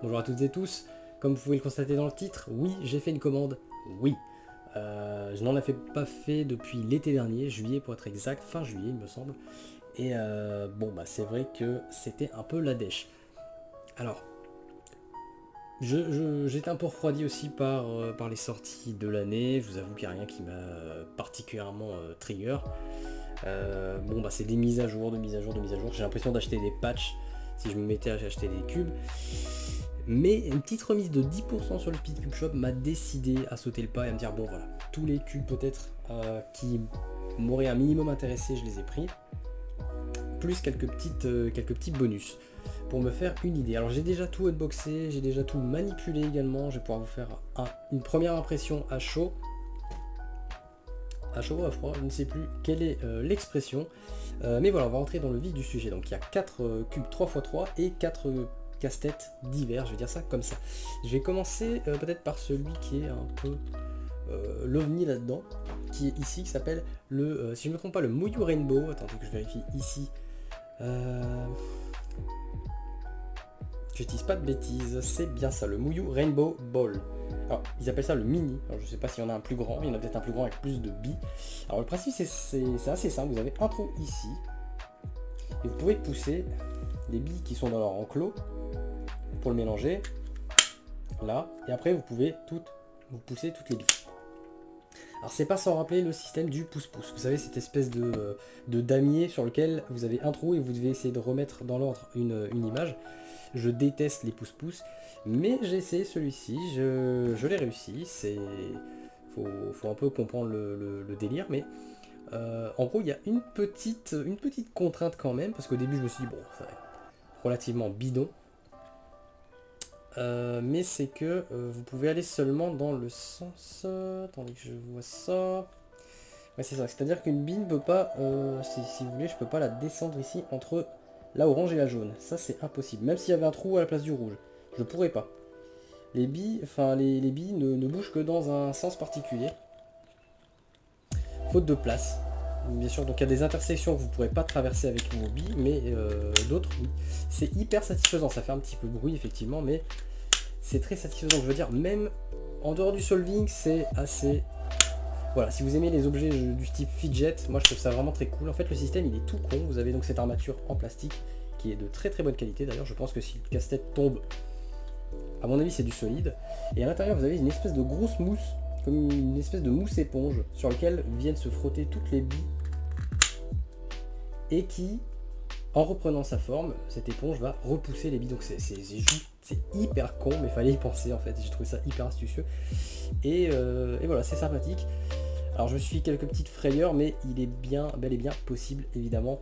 Bonjour à toutes et tous, comme vous pouvez le constater dans le titre, oui j'ai fait une commande, oui. Je n'en avais pas fait depuis l'été dernier, juillet pour être exact, fin juillet il me semble. Et bon bah c'est vrai que c'était un peu la dèche. Alors, j'étais un peu refroidi aussi par les sorties de l'année, je vous avoue qu'il n'y a rien qui m'a particulièrement trigger. Bon bah c'est des mises à jour, de mises à jour, de mises à jour, j'ai l'impression d'acheter des patchs si je me mettais à acheter des cubes. Mais une petite remise de 10% sur le Speed Cube Shop m'a décidé à sauter le pas et à me dire bon voilà, tous les cubes peut-être qui m'auraient un minimum intéressé, je les ai pris. Plus quelques petits bonus pour me faire une idée. Alors j'ai déjà tout unboxé, j'ai déjà tout manipulé également, je vais pouvoir vous faire une première impression à chaud. À chaud ou à froid, je ne sais plus quelle est l'expression. Mais voilà, on va rentrer dans le vif du sujet. Donc il y a 4 cubes 3x3 et 4 casse-tête divers, je vais dire ça comme ça. Je vais commencer peut-être par celui qui est un peu l'ovni là-dedans, qui est ici, qui s'appelle le, si je ne me trompe pas, le Muyu Rainbow. Attendez que je vérifie ici. J'utilise pas de bêtises, c'est bien ça, le Muyu Rainbow Ball. Alors, ils appellent ça le mini, alors je sais pas s'il y en a un plus grand, il y en a peut-être un plus grand avec plus de billes. Alors le principe c'est assez simple, vous avez un trou ici, et vous pouvez pousser des billes qui sont dans leur enclos pour le mélanger, là, et après vous pouvez vous pousser toutes les billes. Alors c'est pas sans rappeler le système du pouce-pouce, vous savez cette espèce de damier sur lequel vous avez un trou et vous devez essayer de remettre dans l'ordre une image. Je déteste les pouce-pouce, mais j'ai essayé celui-ci, je l'ai réussi, faut un peu comprendre le délire, mais en gros il y a une petite contrainte quand même, parce qu'au début je me suis dit bon ça va être relativement bidon, mais c'est que vous pouvez aller seulement dans le sens... attendez que je vois ça... Ouais c'est ça, c'est-à-dire qu'une bille ne peut pas, si vous voulez, je peux pas la descendre ici entre la orange et la jaune. Ça c'est impossible, même s'il y avait un trou à la place du rouge. Je pourrais pas. Les billes, les billes ne bougent que dans un sens particulier. Faute de place. Bien sûr, donc il y a des intersections que vous ne pourrez pas traverser avec vos billes, mais d'autres oui. C'est hyper satisfaisant, ça fait un petit peu de bruit effectivement, mais c'est très satisfaisant. Je veux dire, même en dehors du solving, c'est assez... Voilà, si vous aimez les objets du type fidget, moi je trouve ça vraiment très cool. En fait, le système il est tout con. Vous avez donc cette armature en plastique qui est de très très bonne qualité. D'ailleurs, je pense que si le casse-tête tombe, à mon avis c'est du solide. Et à l'intérieur, vous avez une espèce de grosse mousse, comme une espèce de mousse éponge, sur laquelle viennent se frotter toutes les billes. Et qui, en reprenant sa forme, cette éponge va repousser les billes. Donc c'est hyper con, mais fallait y penser en fait. J'ai trouvé ça hyper astucieux. Et voilà, c'est sympathique. Alors je me suis quelques petites frayeurs, mais il est bien, bel et bien possible, évidemment,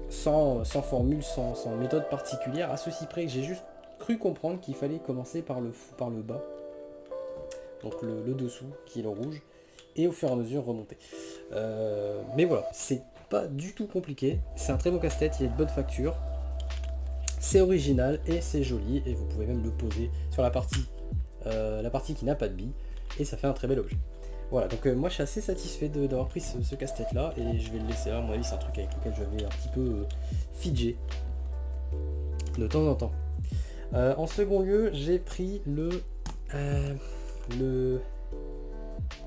sans formule, sans méthode particulière, à ceci près que j'ai juste cru comprendre qu'il fallait commencer par le bas, donc le dessous, qui est le rouge, et au fur et à mesure remonter. Mais voilà, c'est pas du tout compliqué, c'est un très bon casse-tête, il y a de bonnes factures, c'est original et c'est joli, et vous pouvez même le poser sur la partie qui n'a pas de billes, et ça fait un très bel objet. Voilà, donc moi je suis assez satisfait d'avoir pris ce casse-tête là, et je vais le laisser là, à mon avis c'est un truc avec lequel je vais un petit peu fidger de temps en temps. En second lieu, j'ai pris le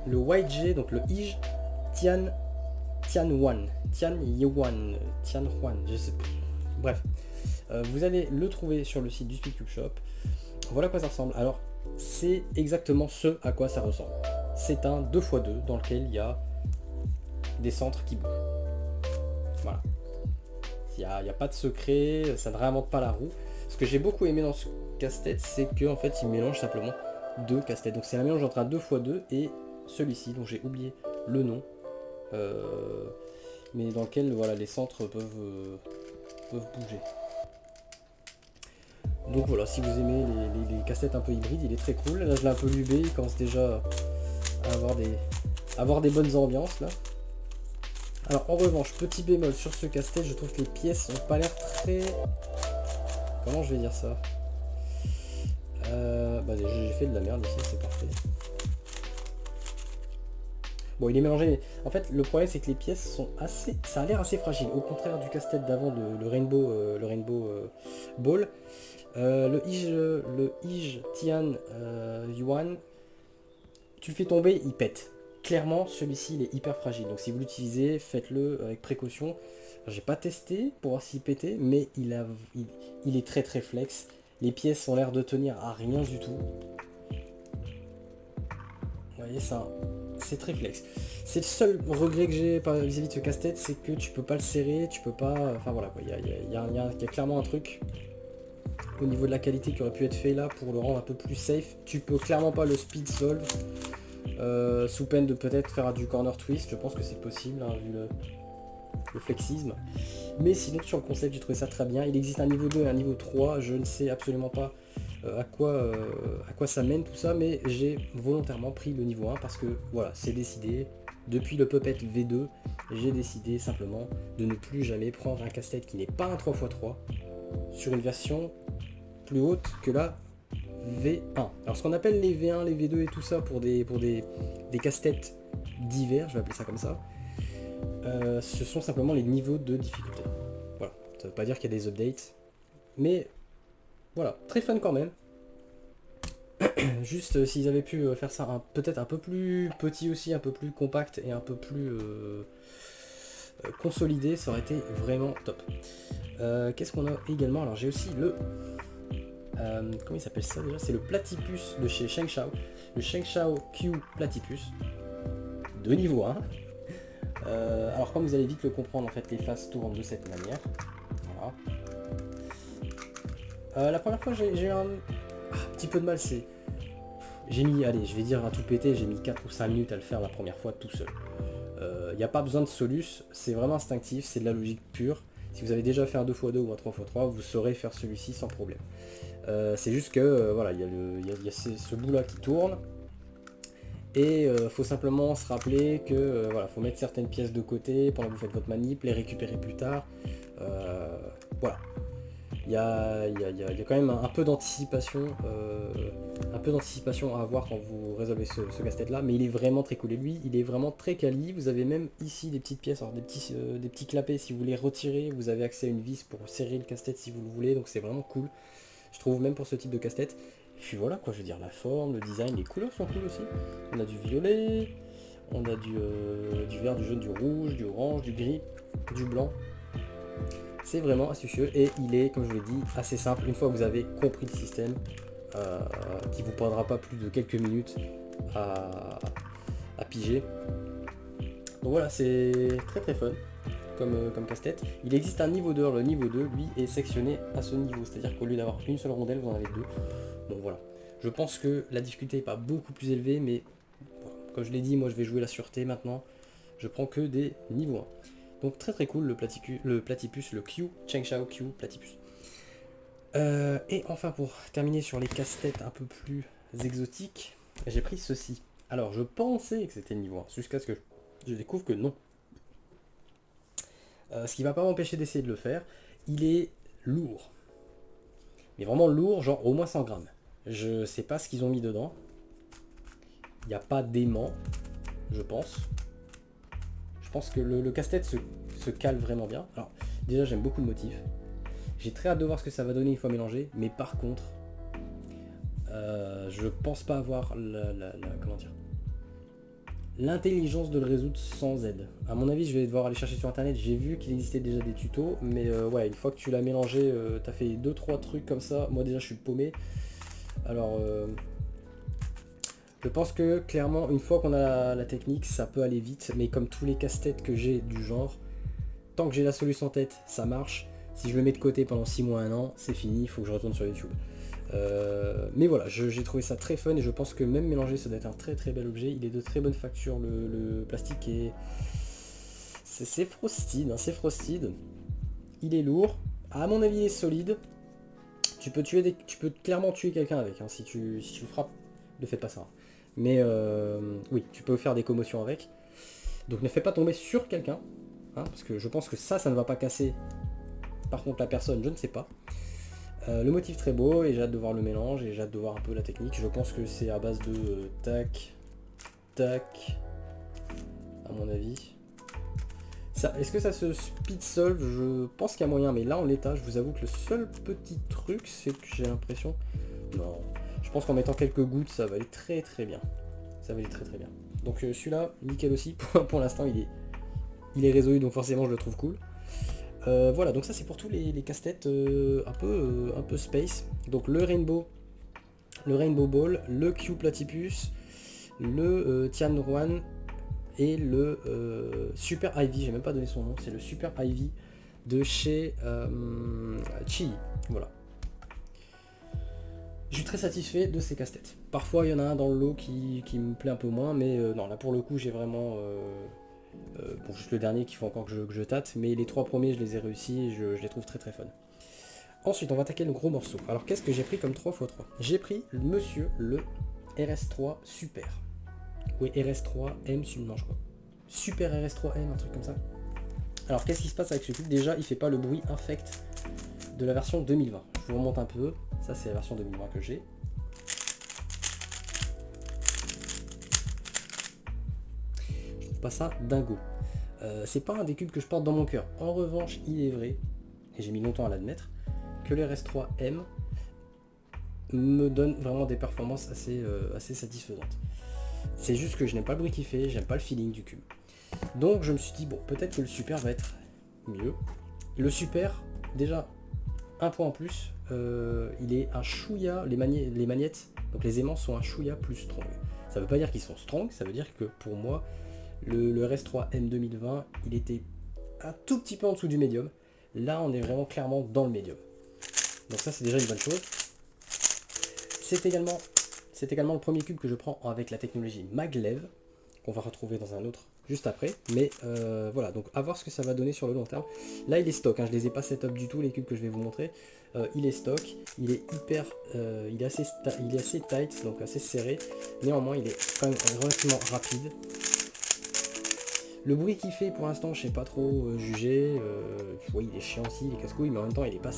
YG, donc le IJ Tianhuan, je sais pas. Bref, vous allez le trouver sur le site du Speed Cube Shop. Voilà à quoi ça ressemble. Alors, c'est exactement ce à quoi ça ressemble. C'est un 2x2 dans lequel il y a des centres qui bougent. Voilà. Il n'y a pas de secret, ça ne réinvente pas la roue. Ce que j'ai beaucoup aimé dans ce casse-tête, c'est qu'en fait, il mélange simplement deux casse-têtes. Donc c'est un mélange entre un 2x2 et celui-ci, dont j'ai oublié le nom. Mais dans lequel voilà, les centres peuvent bouger. Donc voilà, si vous aimez les cassettes un peu hybrides, il est très cool. Là je l'ai un peu lubé, il commence déjà à avoir des bonnes ambiances là. Alors en revanche, petit bémol sur ce casse-tête, je trouve que les pièces n'ont pas l'air très... Comment je vais dire ça, j'ai fait de la merde ici, c'est parfait. Bon, il est mélangé, mais en fait le problème c'est que les pièces sont assez... Ça a l'air assez fragile, au contraire du casse-tête d'avant, le Rainbow Ball. Le Ige Tian Yuan, tu le fais tomber, il pète. Clairement, celui-ci, il est hyper fragile. Donc si vous l'utilisez, faites-le avec précaution. J'ai pas testé pour voir s'il pétait, mais il est très très flex. Les pièces ont l'air de tenir à rien du tout. Vous voyez ça, c'est très flex. C'est le seul regret que j'ai vis-à-vis de ce casse-tête, c'est que tu peux pas le serrer, tu peux pas... Enfin voilà, il y a clairement un truc au niveau de la qualité qui aurait pu être fait là pour le rendre un peu plus safe. Tu peux clairement pas le speed solve, sous peine de peut-être faire du corner twist. Je pense que c'est possible, hein, vu le flexisme. Mais sinon sur le concept, j'ai trouvé ça très bien. Il existe un niveau 2 et un niveau 3, je ne sais absolument pas à quoi ça mène tout ça, mais j'ai volontairement pris le niveau 1 parce que voilà, c'est décidé. Depuis le Puppet V2, j'ai décidé simplement de ne plus jamais prendre un casse-tête qui n'est pas un 3x3 sur une version plus haute que la V1. Alors ce qu'on appelle les V1, les V2 et tout ça pour des casse-têtes divers, je vais appeler ça comme ça, ce sont simplement les niveaux de difficulté. Voilà, ça veut pas dire qu'il y a des updates, mais voilà, très fun quand même. Juste s'ils avaient pu faire ça peut-être un peu plus petit aussi, un peu plus compact et un peu plus consolidé, ça aurait été vraiment top. Qu'est-ce qu'on a également? Alors j'ai aussi le... comment il s'appelle ça déjà? C'est le Platypus de chez Shengshao. Le Shengshao Q Platypus de niveau 1. Alors comme vous allez vite le comprendre, en fait les faces tournent de cette manière. Voilà. La première fois j'ai eu un petit peu de mal, j'ai mis, allez, je vais dire à tout péter, j'ai mis 4 ou 5 minutes à le faire la première fois tout seul. Il n'y a pas besoin de solus, c'est vraiment instinctif, c'est de la logique pure. Si vous avez déjà fait un 2x2 ou un 3x3, vous saurez faire celui-ci sans problème. C'est juste que, voilà, il y a ce bout là qui tourne. Et faut simplement se rappeler que voilà, faut mettre certaines pièces de côté pendant que vous faites votre manip, les récupérer plus tard. Voilà. Il y a quand même un peu d'anticipation à avoir quand vous résolvez ce casse-tête là, mais il est vraiment très cool. Et lui, il est vraiment très quali. Vous avez même ici des petites pièces, alors des petits clapets si vous voulez retirer. Vous avez accès à une vis pour serrer le casse-tête si vous le voulez, donc c'est vraiment cool. Je trouve même pour ce type de casse-tête. Et puis voilà quoi, je veux dire, la forme, le design, les couleurs sont cool aussi. On a du violet, on a du vert, du jaune, du rouge, du orange, du gris, du blanc. C'est vraiment astucieux et il est, comme je vous l'ai dit, assez simple. Une fois que vous avez compris le système, qui vous prendra pas plus de quelques minutes à piger. Donc voilà, c'est très très fun comme casse-tête. Il existe un niveau 2, le niveau 2 lui est sectionné à ce niveau, c'est-à-dire qu'au lieu d'avoir une seule rondelle, vous en avez deux. Donc voilà, je pense que la difficulté n'est pas beaucoup plus élevée, mais comme je l'ai dit, moi je vais jouer la sûreté maintenant, je prends que des niveaux 1. Donc très très cool le platypus, le Q, Shengshao Q Platypus. Et enfin pour terminer sur les casse-têtes un peu plus exotiques, j'ai pris ceci. Alors je pensais que c'était le niveau 1, jusqu'à ce que je découvre que non. Ce qui va pas m'empêcher d'essayer de le faire. Il est lourd. Mais vraiment lourd, genre au moins 100 grammes. Je sais pas ce qu'ils ont mis dedans. Il n'y a pas d'aimant, je pense. Je pense que le casse-tête se cale vraiment bien. Alors déjà j'aime beaucoup le motif. J'ai très hâte de voir ce que ça va donner une fois mélangé. Mais par contre, je pense pas avoir comment dire, l'intelligence de le résoudre sans aide. À mon avis, je vais devoir aller chercher sur internet. J'ai vu qu'il existait déjà des tutos, mais ouais, une fois que tu l'as mélangé, t'as fait 2-3 trucs comme ça. Moi déjà, je suis paumé. Alors, je pense que clairement, une fois qu'on a la technique, ça peut aller vite. Mais comme tous les casse-têtes que j'ai du genre, tant que j'ai la solution en tête, ça marche. Si je le mets de côté pendant 6 mois, 1 an, c'est fini. Il faut que je retourne sur YouTube. Mais voilà, j'ai trouvé ça très fun et je pense que même mélangé ça doit être un très très bel objet. Il est de très bonne facture, le plastique est... C'est frosted, hein, c'est frosted. Il est lourd, à mon avis il est solide. Tu peux clairement tuer quelqu'un avec, hein, si tu le frappes, ne fais pas ça. Mais oui, tu peux faire des commotions avec. Donc ne fais pas tomber sur quelqu'un, hein, parce que je pense que ça ne va pas casser. Par contre la personne, je ne sais pas. Le motif très beau et j'ai hâte de voir le mélange et j'ai hâte de voir un peu la technique. Je pense que c'est à base de tac, tac, à mon avis. Est-ce que ça se speed solve? Je pense qu'il y a moyen, mais là en l'état, je vous avoue que le seul petit truc, c'est que j'ai l'impression... Non, je pense qu'en mettant quelques gouttes, ça va aller très très bien. Ça va aller très très bien. Donc celui-là, nickel aussi, pour l'instant il est résolu, donc forcément je le trouve cool. Voilà, donc ça c'est pour tous les casse-têtes un peu space. Donc le Rainbow Ball, le Q Platypus, le Tianruan et le Super Ivy, j'ai même pas donné son nom, c'est le Super Ivy de chez Chi. Voilà. Je suis très satisfait de ces casse-têtes. Parfois il y en a un dans le lot qui me plaît un peu moins, mais non, là pour le coup j'ai vraiment... bon, juste le dernier qu'il faut encore que je tâte, mais les 3 premiers je les ai réussis et je les trouve très très fun. Ensuite on va attaquer le gros morceau. Alors qu'est-ce que j'ai pris comme 3x3? J'ai pris le RS3 Super. Oui, RS3M, non je crois. Super RS3M, un truc comme ça. Alors qu'est-ce qui se passe avec ce cube? Déjà il fait pas le bruit infect de la version 2020. Je vous remonte un peu, ça c'est la version 2020 que j'ai. Je trouve pas ça dingo. C'est pas un des cubes que je porte dans mon cœur. En revanche, il est vrai, et j'ai mis longtemps à l'admettre, que le RS3M me donne vraiment des performances assez satisfaisantes. C'est juste que je n'aime pas le bruit qu'il fait, j'aime pas le feeling du cube. Donc je me suis dit, bon, peut-être que le Super va être mieux. Le Super, déjà, un point en plus, il est un chouïa, les magnettes, donc les aimants sont un chouïa plus strong. Ça veut pas dire qu'ils sont strong, ça veut dire que pour moi, le RS3M 2020, il était un tout petit peu en dessous du médium. Là, on est vraiment clairement dans le médium. Donc ça, c'est déjà une bonne chose. C'est également le premier cube que je prends avec la technologie Maglev, qu'on va retrouver dans un autre juste après. Mais voilà, donc à voir ce que ça va donner sur le long terme. Là, il est stock, hein, je les ai pas setup du tout, les cubes que je vais vous montrer. Il est stock, il est hyper, il est assez tight, donc assez serré. Néanmoins, il est quand même relativement rapide. Le bruit qu'il fait pour l'instant, je sais pas trop juger. Oui, il est chiant aussi, il est casse-couille, mais en même temps, il est pas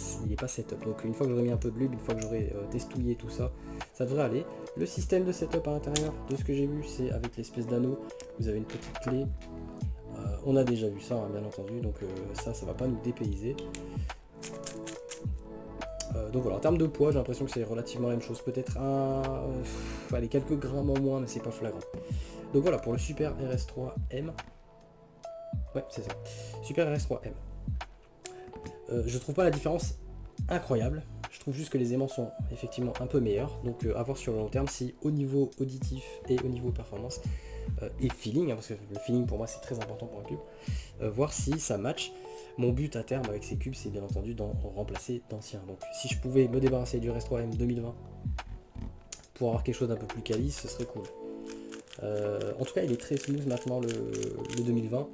setup. Donc une fois que j'aurai mis un peu de lube, une fois que j'aurai testouillé tout ça, ça devrait aller. Le système de setup à l'intérieur, de ce que j'ai vu, c'est avec l'espèce d'anneau. Vous avez une petite clé. On a déjà vu ça, hein, bien entendu, donc ça va pas nous dépayser. Donc voilà, en termes de poids, j'ai l'impression que c'est relativement la même chose. Peut-être allez, quelques grammes en moins, mais c'est pas flagrant. Donc voilà, pour le Super RS3M. Ouais, c'est ça. Super RS3M. Je trouve pas la différence incroyable. Je trouve juste que les aimants sont effectivement un peu meilleurs. Donc à voir sur le long terme si au niveau auditif et au niveau performance et feeling, hein, parce que le feeling pour moi c'est très important pour un cube, voir si ça match. Mon but à terme avec ces cubes, c'est bien entendu d'en remplacer d'anciens. Donc si je pouvais me débarrasser du RS3M 2020 pour avoir quelque chose d'un peu plus quali, ce serait cool. En tout cas, il est très smooth maintenant le 2020.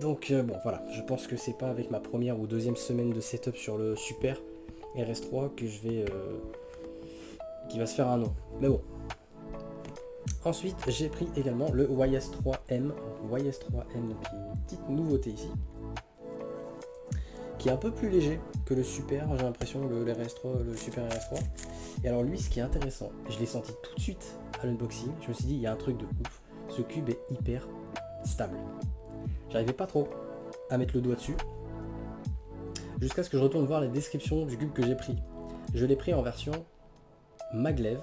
Donc bon voilà, je pense que c'est pas avec ma première ou deuxième semaine de setup sur le Super RS3 que je vais qui va se faire un nom. Mais bon. Ensuite, j'ai pris également le YS3M. YS3M, donc une petite nouveauté ici, qui est un peu plus léger que le Super, j'ai l'impression, le Super RS3. Et alors lui, ce qui est intéressant, je l'ai senti tout de suite à l'unboxing, je me suis dit, il y a un truc de ouf, ce cube est hyper stable. J'arrivais pas trop à mettre le doigt dessus, jusqu'à ce que je retourne voir la description du cube que j'ai pris. Je l'ai pris en version Maglev,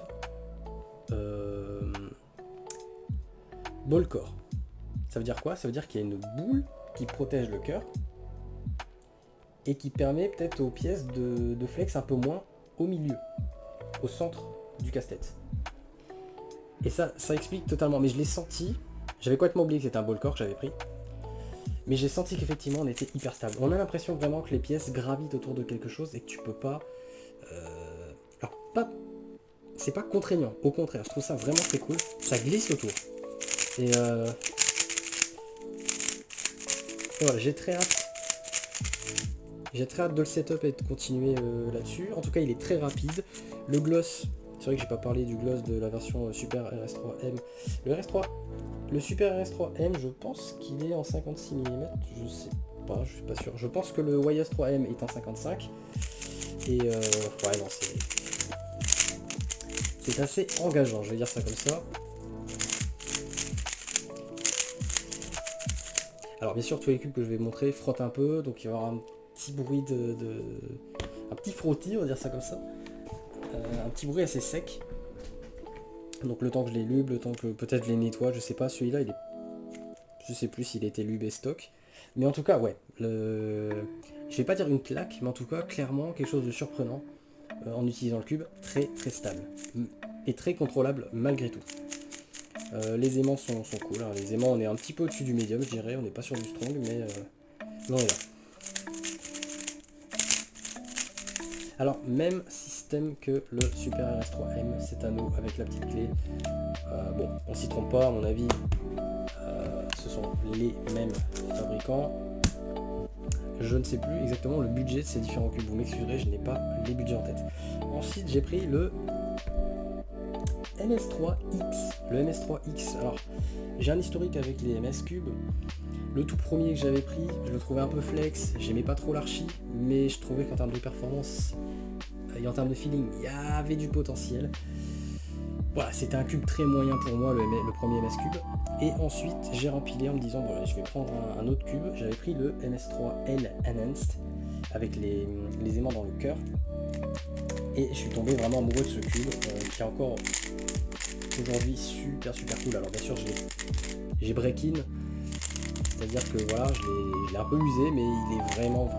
Ball Core. Ça veut dire quoi? Ça veut dire qu'il y a une boule qui protège le cœur, et qui permet peut-être aux pièces de flex un peu moins au milieu, au centre du casse-tête. Et ça explique totalement, mais je l'ai senti, j'avais complètement oublié que c'était un ball core que j'avais pris, mais j'ai senti qu'effectivement on était hyper stable. On a l'impression vraiment que les pièces gravitent autour de quelque chose et que tu peux pas... c'est pas contraignant, au contraire, je trouve ça vraiment très cool, ça glisse autour. Et voilà, j'ai très hâte de le setup et de continuer là-dessus. En tout cas, il est très rapide. Le gloss, c'est vrai que j'ai pas parlé du gloss de la version Super RS3M. Le Super RS3M, je pense qu'il est en 56 mm. Je sais pas, je suis pas sûr. Je pense que le YS3M est en 55. Et ouais, non, c'est assez engageant, je vais dire ça comme ça. Alors bien sûr tous les cubes que je vais montrer frottent un peu, donc il va y avoir un petit bruit un petit frottis, on va dire ça comme ça. Un petit bruit assez sec. Donc le temps que je les lube, le temps que peut-être je les nettoie, je sais pas, celui-là il est. Je sais plus s'il était lubé stock. Mais en tout cas ouais. Je vais pas dire une claque, mais en tout cas clairement quelque chose de surprenant en utilisant le cube, très très stable. Et très contrôlable malgré tout. Les aimants sont cool, hein. Les aimants on est un petit peu au-dessus du médium je dirais, on n'est pas sur du strong mais on est là. Alors même système que le Super RS3M, cet anneau avec la petite clé. Bon, on s'y trompe pas à mon avis, ce sont les mêmes fabricants. Je ne sais plus exactement le budget de ces différents cubes, vous m'excuserez, je n'ai pas les budgets en tête. Ensuite j'ai pris le MS3X. Le MS3X, alors j'ai un historique avec les MS Cubes. Le tout premier que j'avais pris, je le trouvais un peu flex, j'aimais pas trop l'archi, mais je trouvais qu'en termes de performance et en termes de feeling, il y avait du potentiel. Voilà, c'était un cube très moyen pour moi, le premier MS Cube. Et ensuite, j'ai rempilé en me disant, voilà, je vais prendre un autre cube. J'avais pris le MS3L Enhanced, avec les aimants dans le cœur. Et je suis tombé vraiment amoureux de ce cube, qui est encore aujourd'hui super cool. Alors bien sûr, j'ai break-in, c'est-à-dire que voilà, je l'ai un peu usé, mais il est vraiment,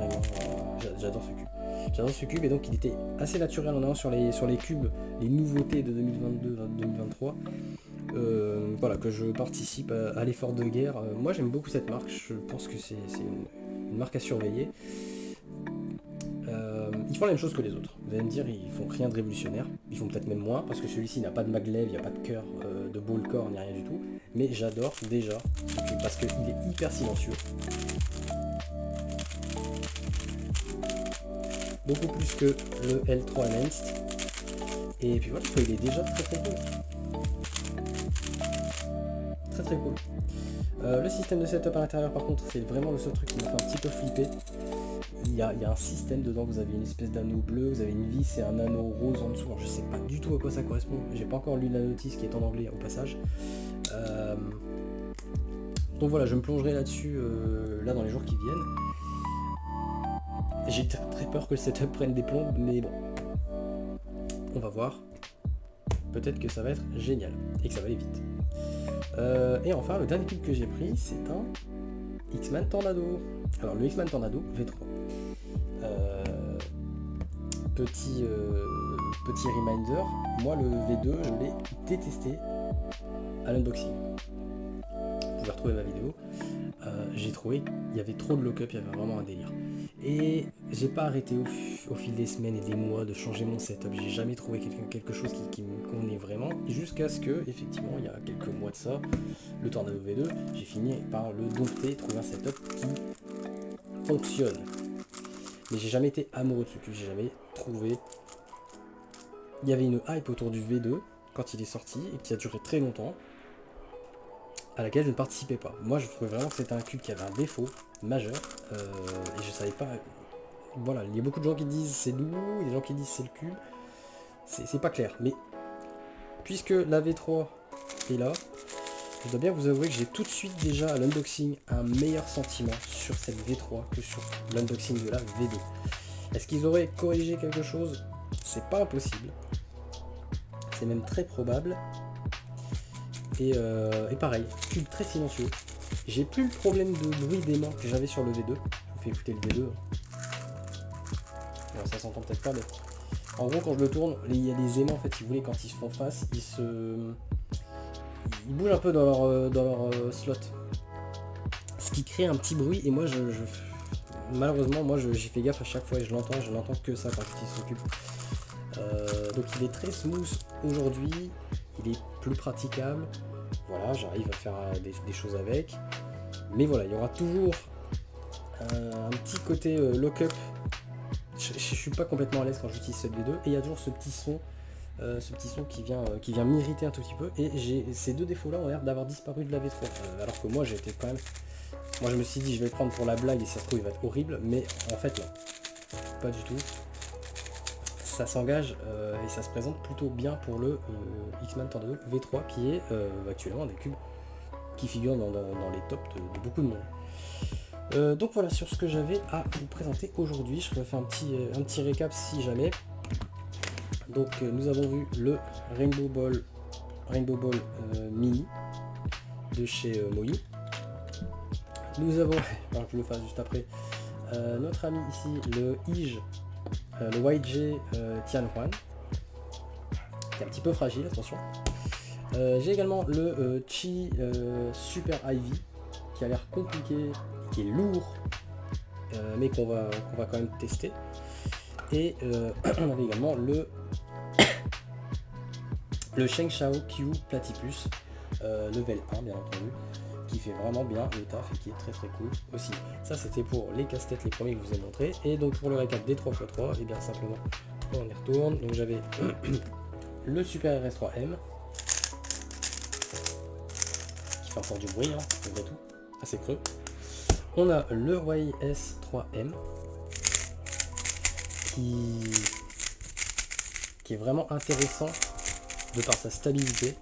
j'adore ce cube. J'adore ce cube et donc il était assez naturel en allant sur les cubes, les nouveautés de 2022-2023. Voilà, que je participe à l'effort de guerre. Moi j'aime beaucoup cette marque, je pense que c'est une marque à surveiller. Ils font la même chose que les autres. Vous allez me dire, ils font rien de révolutionnaire. Ils font peut-être même moins, parce que celui-ci n'a pas de maglev, il n'y a pas de cœur, de ball core, ni rien du tout. Mais j'adore déjà ce cube, parce qu'il est hyper silencieux. Beaucoup plus que le L3 Enhanced. Et puis voilà, il est déjà très cool. Très cool. Le système de setup à l'intérieur par contre, c'est vraiment le seul truc qui m'a fait un petit peu flipper. Il y a un système dedans, vous avez une espèce d'anneau bleu, vous avez une vis et un anneau rose en dessous. Alors, je sais pas du tout à quoi ça correspond, j'ai pas encore lu la notice qui est en anglais au passage. Donc voilà, je me plongerai là-dessus là dans les jours qui viennent. J'ai très peur que le setup prenne des plombes, mais bon, on va voir. Peut-être que ça va être génial et que ça va aller vite. Et enfin, le dernier cube que j'ai pris, c'est un X-Man Tornado. Alors le X-Man Tornado V3. Petit reminder, moi le V2, je l'ai détesté à l'unboxing. Vous pouvez retrouver ma vidéo. J'ai trouvé qu'il y avait trop de lock-up, il y avait vraiment un délire. Et j'ai pas arrêté au fil des semaines et des mois de changer mon setup. J'ai jamais trouvé quelque chose qui me convenait vraiment. Jusqu'à ce que, effectivement, il y a quelques mois de ça, le Tornado V2, j'ai fini par le dompter et trouver un setup qui fonctionne. Mais j'ai jamais été amoureux de ce cube, j'ai jamais trouvé. Il y avait une hype autour du V2 quand il est sorti et qui a duré très longtemps, à laquelle je ne participais pas. Moi je trouvais vraiment que c'était un cube qui avait un défaut majeur et je savais pas. Voilà, il y a beaucoup de gens qui disent c'est doux, il y a des gens qui disent c'est le cube. C'est pas clair. Mais puisque la V3 est là, je dois bien vous avouer que j'ai tout de suite déjà à l'unboxing un meilleur sentiment sur cette V3 que sur l'unboxing de la V2. Est-ce qu'ils auraient corrigé quelque chose? C'est pas impossible. C'est même très probable. Et pareil, cube très silencieux. J'ai plus le problème de bruit d'aimant que j'avais sur le V2. Je vous fais écouter le V2. Alors, ça s'entend peut-être pas, mais en gros quand je le tourne, il y a les aimants en fait, si vous voulez, quand ils se font face, ils bougent un peu dans leur slot. Ce qui crée un petit bruit et moi malheureusement moi j'ai fait gaffe à chaque fois et je l'entends que ça quand j'utilise ce cube. Donc il est très smooth aujourd'hui, il est plus praticable. Voilà, j'arrive à faire des choses avec. Mais voilà, il y aura toujours un petit côté lock-up. Je suis pas complètement à l'aise quand j'utilise cette V2 et il y a toujours ce petit son qui vient m'irriter un tout petit peu. Et ces deux défauts là ont l'air d'avoir disparu de la V3. Alors que moi j'étais quand même. Moi je me suis dit je vais le prendre pour la blague et ça se trouve il va être horrible, mais en fait non. Pas du tout. Ça s'engage et ça se présente plutôt bien pour le X-Man Tornado V3 qui est actuellement un des cubes qui figurent dans les tops de beaucoup de monde. Donc voilà sur ce que j'avais à vous présenter aujourd'hui. Je refais un petit récap si jamais. Donc nous avons vu le Rainbow Ball Mini de chez Moyu. Nous avons, alors que je le fasse juste après, notre ami ici le IJ, le YJ Tianhuan, qui est un petit peu fragile, attention. J'ai également le Chi Super Ivy, qui a l'air compliqué, qui est lourd, mais qu'on va quand même tester. Et on avait également le Sheng Shao Q Platypus, level 1 bien entendu, qui fait vraiment bien le taf et qui est très cool aussi. Ça c'était pour les casse-têtes, les premiers que je vous ai montré. Et donc pour le récap des 3x3, et bien simplement on y retourne. Donc j'avais le Super RS3M, qui fait encore du bruit, hein, malgré tout, assez creux. On a le YS3M, qui est vraiment intéressant de par sa stabilité.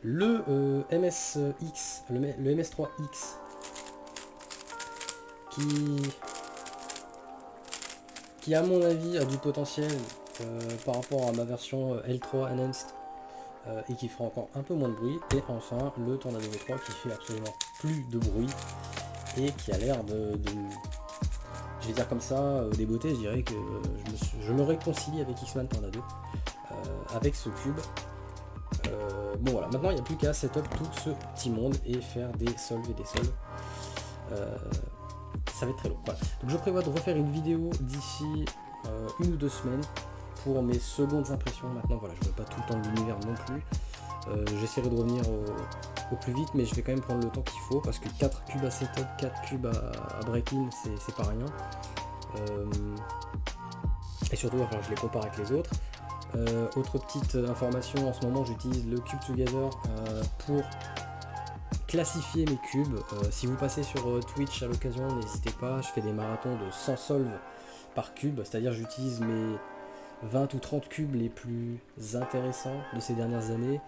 Le MSX, le MS3X, qui à mon avis a du potentiel par rapport à ma version L3 Enhanced, et qui fera encore un peu moins de bruit. Et enfin le Tornado V3 qui fait absolument plus de bruit et qui a l'air de je vais dire comme ça, des beautés. Je dirais que je me réconcilie avec X-Man Tornado avec ce cube. Bon voilà, maintenant il n'y a plus qu'à setup tout ce petit monde et faire des solves et des solves. Ça va être très long. Voilà. Donc je prévois de refaire une vidéo d'ici 1 ou 2 semaines pour mes secondes impressions. Maintenant voilà, je ne veux pas tout le temps de l'univers non plus. J'essaierai de revenir au plus vite, mais je vais quand même prendre le temps qu'il faut parce que 4 cubes à setup, 4 cubes à break-in, c'est pas rien. Et surtout, enfin, je les compare avec les autres. Autre petite information, en ce moment j'utilise le Cube Together pour classifier mes cubes. Si vous passez sur Twitch à l'occasion, n'hésitez pas, je fais des marathons de 100 solves par cube, c'est-à-dire j'utilise mes 20 ou 30 cubes les plus intéressants de ces dernières années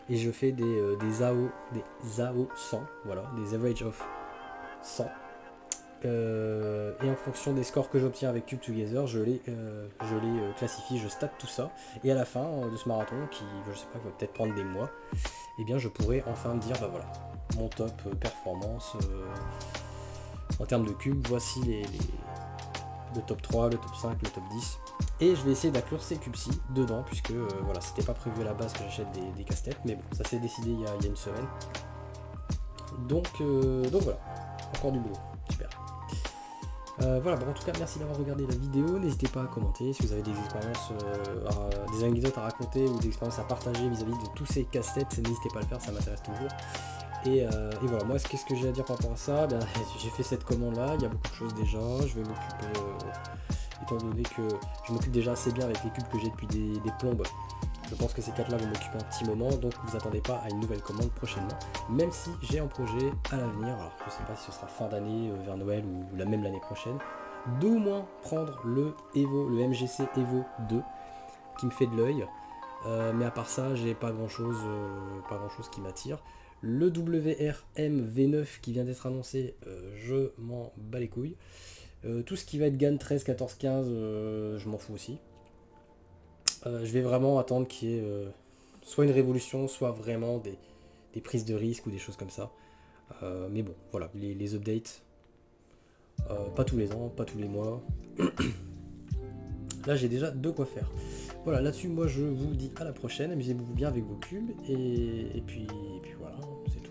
et je fais des AO 100, voilà, des average of 100. Et en fonction des scores que j'obtiens avec Cube Together, je les classifie, je state tout ça, et à la fin de ce marathon, qui je sais pas, va peut-être prendre des mois, et bien je pourrai enfin me dire bah voilà, mon top performance en termes de cubes, voici le top 3, le top 5, le top 10, et je vais essayer d'inclure ces cubes-ci dedans, puisque voilà, c'était pas prévu à la base que j'achète des casse-têtes, mais bon, ça s'est décidé il y a une semaine. Donc voilà, encore du boulot, super. Voilà, bon, en tout cas merci d'avoir regardé la vidéo, n'hésitez pas à commenter si vous avez des expériences, des anecdotes à raconter ou des expériences à partager vis-à-vis de tous ces casse-têtes, n'hésitez pas à le faire, ça m'intéresse toujours. Et voilà, moi qu'est-ce que j'ai à dire par rapport à ça? Bien, j'ai fait cette commande là, il y a beaucoup de choses déjà, je vais m'occuper, étant donné que je m'occupe déjà assez bien avec les cubes que j'ai depuis des plombes. Je pense que ces 4 là vont m'occuper un petit moment, donc vous attendez pas à une nouvelle commande prochainement, même si j'ai un projet à l'avenir, alors je sais pas si ce sera fin d'année, vers Noël ou même l'année prochaine, d'au moins prendre le MGC Evo 2 qui me fait de l'œil, mais à part ça j'ai pas grand chose qui m'attire. Le WRM V9 qui vient d'être annoncé, je m'en bats les couilles. Tout ce qui va être GAN 13, 14, 15, je m'en fous aussi. Je vais vraiment attendre qu'il y ait soit une révolution, soit vraiment des prises de risque ou des choses comme ça. Mais bon, voilà, les updates, pas tous les ans, pas tous les mois. Là, j'ai déjà de quoi faire. Voilà, là-dessus, moi, je vous dis à la prochaine. Amusez-vous bien avec vos cubes. Et puis voilà, c'est tout.